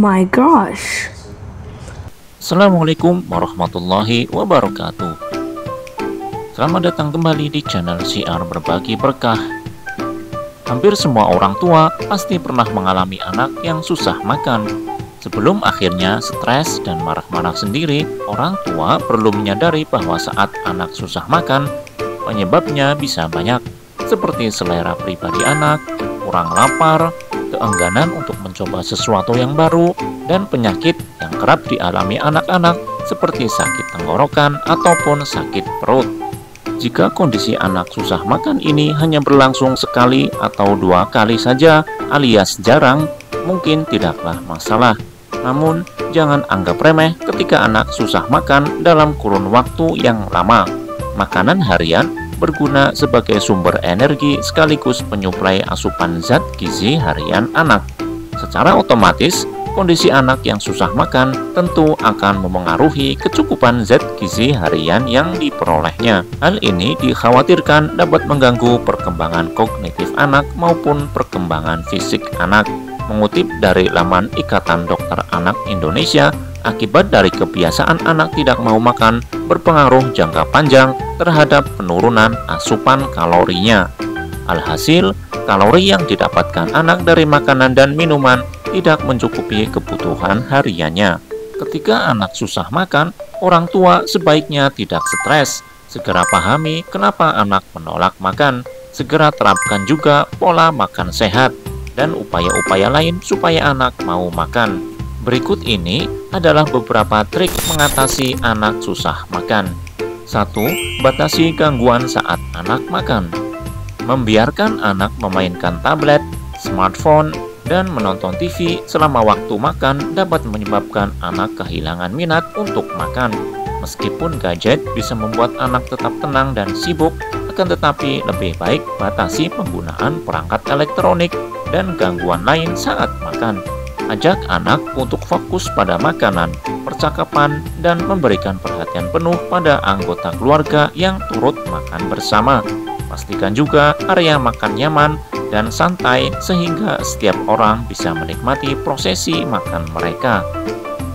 my gosh. Assalamualaikum warahmatullahi wabarakatuh. Selamat datang kembali di channel Syiar Berbagi Berkah. Hampir semua orang tua pasti pernah mengalami anak yang susah makan. Sebelum akhirnya stres dan marah-marah sendiri, orang tua perlu menyadari bahwa saat anak susah makan, penyebabnya bisa banyak, seperti selera pribadi anak, kurang lapar, keengganan untuk mencoba sesuatu yang baru, dan penyakit yang kerap dialami anak-anak seperti sakit tenggorokan ataupun sakit perut. Jika kondisi anak susah makan ini hanya berlangsung sekali atau 2 kali saja alias jarang, mungkin tidaklah masalah. Namun, jangan anggap remeh ketika anak susah makan dalam kurun waktu yang lama. Makanan harian berguna sebagai sumber energi sekaligus penyuplai asupan zat gizi harian anak. Secara otomatis, kondisi anak yang susah makan tentu akan memengaruhi kecukupan zat gizi harian yang diperolehnya. Hal ini dikhawatirkan dapat mengganggu perkembangan kognitif anak maupun perkembangan fisik anak. Mengutip dari laman Ikatan Dokter Anak Indonesia, akibat dari kebiasaan anak tidak mau makan berpengaruh jangka panjang terhadap penurunan asupan kalorinya. Alhasil, kalori yang didapatkan anak dari makanan dan minuman tidak mencukupi kebutuhan hariannya. Ketika anak susah makan, orang tua sebaiknya tidak stres. Segera pahami kenapa anak menolak makan. Segera terapkan juga pola makan sehat dan upaya-upaya lain supaya anak mau makan. Berikut ini adalah beberapa trik mengatasi anak susah makan. 1. Batasi gangguan saat anak makan. Membiarkan anak memainkan tablet, smartphone, dan menonton TV selama waktu makan dapat menyebabkan anak kehilangan minat untuk makan. Meskipun gadget bisa membuat anak tetap tenang dan sibuk, akan tetapi lebih baik batasi penggunaan perangkat elektronik dan gangguan lain saat makan. Ajak anak untuk fokus pada makanan, percakapan, dan memberikan perhatian penuh pada anggota keluarga yang turut makan bersama. Pastikan juga area makan nyaman dan santai sehingga setiap orang bisa menikmati prosesi makan mereka.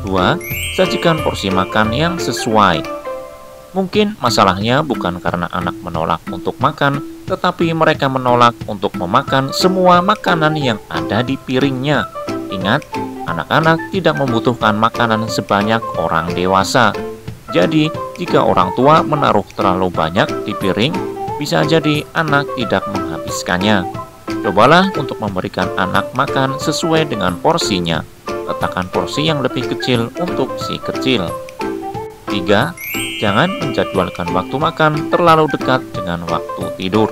2. Sajikan porsi makan yang sesuai. Mungkin masalahnya bukan karena anak menolak untuk makan, tetapi mereka menolak untuk memakan semua makanan yang ada di piringnya. Ingat, anak-anak tidak membutuhkan makanan sebanyak orang dewasa. Jadi, jika orang tua menaruh terlalu banyak di piring, bisa jadi anak tidak menghabiskannya. Cobalah untuk memberikan anak makan sesuai dengan porsinya. Letakkan porsi yang lebih kecil untuk si kecil. 3. Jangan menjadwalkan waktu makan terlalu dekat dengan waktu tidur.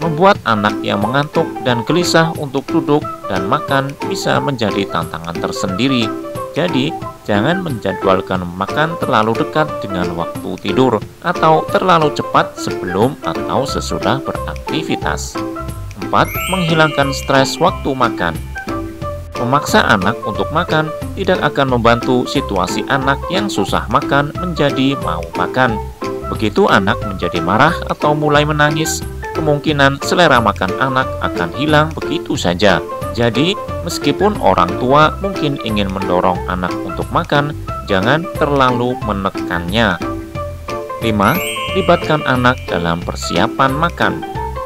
Membuat anak yang mengantuk dan gelisah untuk duduk dan makan bisa menjadi tantangan tersendiri. Jadi, jangan menjadwalkan makan terlalu dekat dengan waktu tidur atau terlalu cepat sebelum atau sesudah beraktivitas. 4. Menghilangkan stres waktu makan. Memaksa anak untuk makan tidak akan membantu situasi anak yang susah makan menjadi mau makan. Begitu anak menjadi marah atau mulai menangis, kemungkinan selera makan anak akan hilang begitu saja. Jadi, meskipun orang tua mungkin ingin mendorong anak untuk makan, jangan terlalu menekannya. 5. Libatkan anak dalam persiapan makan.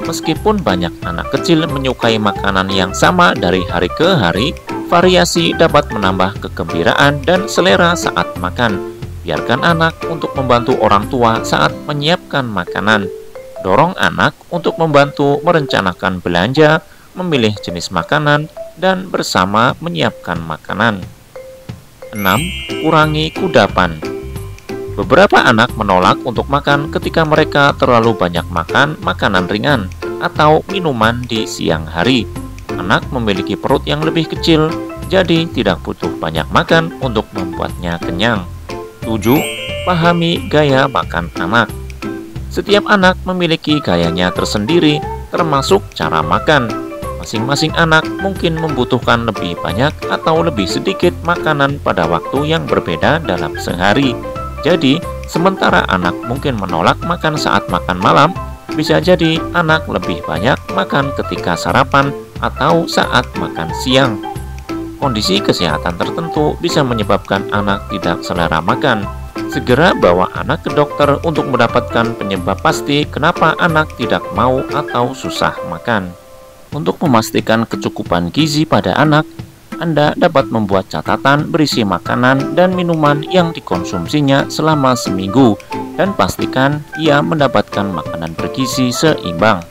Meskipun banyak anak kecil menyukai makanan yang sama dari hari ke hari, variasi dapat menambah kegembiraan dan selera saat makan. Biarkan anak untuk membantu orang tua saat menyiapkan makanan. Dorong anak untuk membantu merencanakan belanja, memilih jenis makanan, dan bersama menyiapkan makanan. 6. Kurangi kudapan. Beberapa anak menolak untuk makan ketika mereka terlalu banyak makan makanan ringan atau minuman di siang hari. Anak memiliki perut yang lebih kecil, jadi tidak butuh banyak makan untuk membuatnya kenyang. 7. Pahami gaya makan anak. Setiap anak memiliki gayanya tersendiri, termasuk cara makan. Masing-masing anak mungkin membutuhkan lebih banyak atau lebih sedikit makanan pada waktu yang berbeda dalam sehari. Jadi, sementara anak mungkin menolak makan saat makan malam, bisa jadi anak lebih banyak makan ketika sarapan atau saat makan siang. Kondisi kesehatan tertentu bisa menyebabkan anak tidak selera makan. Segera bawa anak ke dokter untuk mendapatkan penyebab pasti kenapa anak tidak mau atau susah makan. Untuk memastikan kecukupan gizi pada anak, Anda dapat membuat catatan berisi makanan dan minuman yang dikonsumsinya selama seminggu dan pastikan ia mendapatkan makanan bergizi seimbang.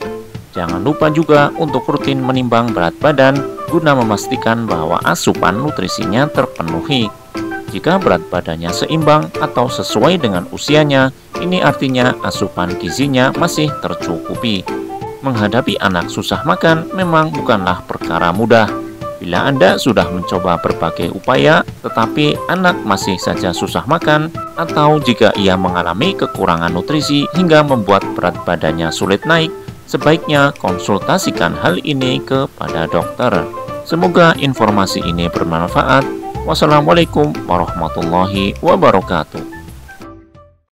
Jangan lupa juga untuk rutin menimbang berat badan guna memastikan bahwa asupan nutrisinya terpenuhi. Jika berat badannya seimbang atau sesuai dengan usianya, ini artinya asupan gizinya masih tercukupi. Menghadapi anak susah makan memang bukanlah perkara mudah. Bila Anda sudah mencoba berbagai upaya, tetapi anak masih saja susah makan, atau jika ia mengalami kekurangan nutrisi hingga membuat berat badannya sulit naik, sebaiknya konsultasikan hal ini kepada dokter. Semoga informasi ini bermanfaat. Wassalamualaikum warahmatullahi wabarakatuh.